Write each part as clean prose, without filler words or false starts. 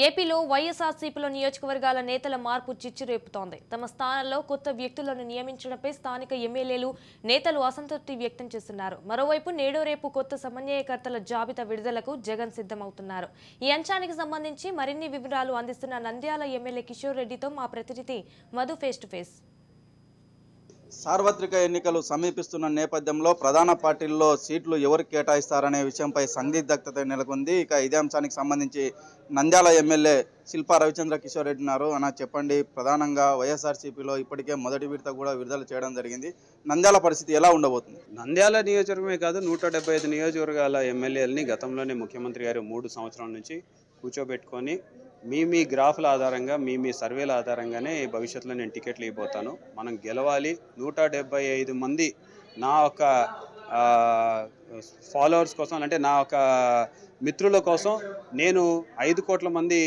ఏపీలో వైఎస్ఆర్సీపీలో నియోజకవర్గాల నేతల మార్పు చిచ్చురేపుతోంది. తమ స్థానాల్లో కొత్త వ్యక్తులను నియమించడంపై స్థానిక ఎమ్మెల్యేలు, నేతలు అసంతృప్తి వ్యక్తం చేస్తున్నారు. మరోవైపు నేడు రేపు కొత్త సమన్వయకర్తల జాబితా విడుదలకు జగన్ సిద్ధమవుతున్నారు. ఈ అంశానికి సంబంధించి మరిన్ని వివరాలు అందిస్తున్న నంద్యాల ఎమ్మెల్యే కిషోర్ రెడ్డితో మా ప్రతినిధి మధు ఫేస్ టు ఫేస్. సార్వత్రిక ఎన్నికలు సమీపిస్తున్న నేపథ్యంలో ప్రధాన పార్టీల్లో సీట్లు ఎవరికి కేటాయిస్తారనే విషయంపై సందిగ్ధత నెలకొంది. ఇక ఇదే అంశానికి సంబంధించి నంద్యాల ఎమ్మెల్యే శిల్పా రవిచంద్ర కిషోర్ రెడ్డి ఉన్నారు. అన్న చెప్పండి, ప్రధానంగా వైఎస్ఆర్సీపీలో ఇప్పటికే మొదటి విడత కూడా విడుదల చేయడం జరిగింది. నంద్యాల పరిస్థితి ఎలా ఉండబోతుంది? నంద్యాల నియోజకవర్గమే కాదు 175 నియోజకవర్గాల ఎమ్మెల్యేలని గతంలోనే ముఖ్యమంత్రి గారు 3 సంవత్సరాల నుంచి కూర్చోబెట్టుకొని మీ గ్రాఫ్ల ఆధారంగా మీ సర్వేల ఆధారంగానే భవిష్యత్తులో నేను టికెట్లు ఇవ్వబోతాను, మనం గెలవాలి, 175 మంది నా ఒక ఫాలోవర్స్ కోసం, అంటే నా ఒక మిత్రుల కోసం నేను 5 కోట్ల మంది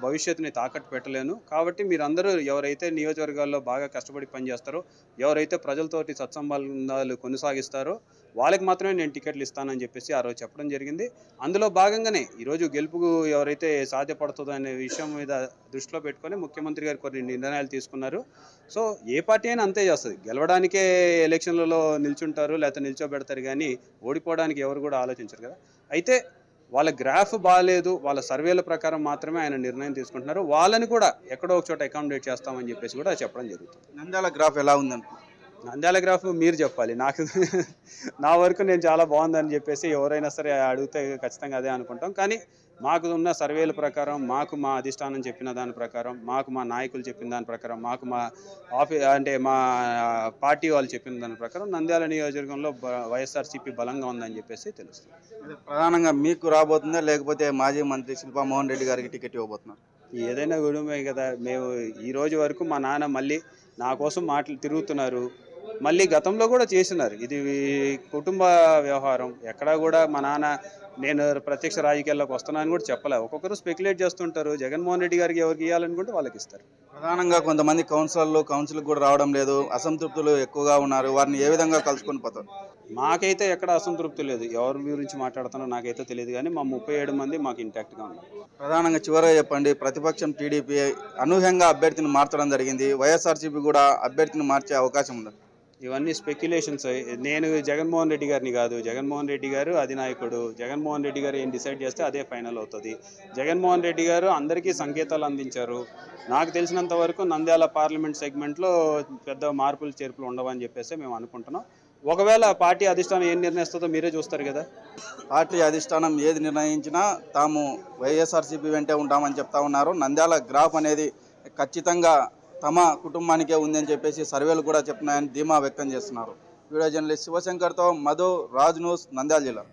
భవిష్యత్తుని తాకట్టు పెట్టలేను. కాబట్టి మీరందరూ ఎవరైతే నియోజకవర్గాల్లో బాగా కష్టపడి పనిచేస్తారో, ఎవరైతే ప్రజలతోటి సత్సంబంధాలు కొనసాగిస్తారో వాళ్ళకి మాత్రమే నేను టికెట్లు ఇస్తానని చెప్పేసి ఆ రోజు చెప్పడం జరిగింది. అందులో భాగంగానే ఈరోజు గెలుపుకు ఎవరైతే సాధ్యపడుతుందో అనే విషయం మీద దృష్టిలో పెట్టుకొని ముఖ్యమంత్రి గారు కొన్ని నిర్ణయాలు తీసుకున్నారు. సో ఏ పార్టీ అయినా అంతే చేస్తుంది, గెలవడానికే ఎలక్షన్లలో నిల్చుంటారు లేకపోతే నిల్చోబెడతారు, కానీ ఓడిపోవడానికి ఎవరు కూడా ఆలోచించరు కదా. అయితే వాళ్ళ గ్రాఫ్ బాగాలేదు, వాళ్ళ సర్వేల ప్రకారం మాత్రమే ఆయన నిర్ణయం తీసుకుంటున్నారు. వాళ్ళని కూడా ఎక్కడో ఒక చోట అకామిడేట్ చేస్తామని చెప్పేసి కూడా చెప్పడం జరుగుతుంది. నంద్యాల గ్రాఫ్ ఎలా ఉందండి? నంద్యాల గ్రాఫ్ మీరు చెప్పాలి, నాకు నా వరకు నేను చాలా బాగుందని చెప్పేసి ఎవరైనా సరే అడిగితే ఖచ్చితంగా అదే అనుకుంటాం. కానీ మాకు ఉన్న సర్వేల ప్రకారం, మాకు మా అధిష్టానం చెప్పిన దాని ప్రకారం, మాకు మా నాయకులు చెప్పిన దాని ప్రకారం, మాకు మా మా పార్టీ వాళ్ళు చెప్పిన దాని ప్రకారం నంద్యాల నియోజకవర్గంలో వైఎస్ఆర్సీపీ బలంగా ఉందని చెప్పేసి తెలుస్తుంది. ప్రధానంగా మీకు రాబోతుందా లేకపోతే మాజీ మంత్రి శిల్పా మోహన్ రెడ్డి గారికి టికెట్ ఇవ్వబోతున్నారు? ఏదైనా గుణమే కదా. మేము ఈ రోజు వరకు మా నాన్న మళ్ళీ నా కోసం మాటలు తిరుగుతున్నారు, మళ్ళీ గతంలో కూడా చేసినారు. ఇది కుటుంబ వ్యవహారం. ఎక్కడా కూడా మా నాన్న నేను ప్రత్యక్ష రాజకీయాల్లోకి వస్తున్నానని కూడా చెప్పలే. ఒక్కొక్కరు స్పెక్యులేట్ చేస్తుంటారు. జగన్మోహన్ రెడ్డి గారికి ఎవరికి ఇవ్వాలనుకుంటే వాళ్ళకి ఇస్తారు. ప్రధానంగా కొంతమంది కౌన్సిల్కి కూడా రావడం లేదు, అసంతృప్తులు ఎక్కువగా ఉన్నారు. వారిని ఏ విధంగా కలుసుకొని పోతారు? మాకైతే ఎక్కడ అసంతృప్తి లేదు. ఎవరి గురించి మాట్లాడుతున్నా నాకైతే తెలియదు, కానీ మా 37 మంది మాకు ఇంటాక్ట్గా ఉన్నారు. ప్రధానంగా చివరిగా చెప్పండి, ప్రతిపక్షం టీడీపీ అనూహ్యంగా అభ్యర్థిని మార్చడం జరిగింది. వైఎస్ఆర్సీపీ కూడా అభ్యర్థిని మార్చే అవకాశం ఉంది. ఇవన్నీ స్పెక్యులేషన్స్. నేను జగన్మోహన్ రెడ్డి గారిని కాదు, జగన్మోహన్ రెడ్డి గారు అధినాయకుడు. జగన్మోహన్ రెడ్డి గారు ఏం డిసైడ్ చేస్తే అదే ఫైనల్ అవుతుంది. జగన్మోహన్ రెడ్డి గారు అందరికీ సంకేతాలు అందించారు. నాకు తెలిసినంత వరకు నంద్యాల పార్లమెంట్ సెగ్మెంట్లో పెద్ద మార్పులు చేర్పులు ఉండవని చెప్పేసి మేము అనుకుంటున్నాం. ఒకవేళ పార్టీ అధిష్టానం ఏం నిర్ణయిస్తుందో మీరే చూస్తారు కదా. పార్టీ అధిష్టానం ఏది నిర్ణయించినా తాము వైఎస్ఆర్సీపీ వెంటే ఉంటామని చెప్తా ఉన్నారు. నంద్యాల గ్రాఫ్ అనేది ఖచ్చితంగా తమ కుటుంబానికే ఉందని చెప్పేసి సర్వేలు కూడా చెప్తున్నాయని ధీమా వ్యక్తం చేస్తున్నారు. వీడియో జర్నలిస్ట్ శివశంకర్తో మధు, రాజ్ న్యూస్, నంద్యాల జిల్లా.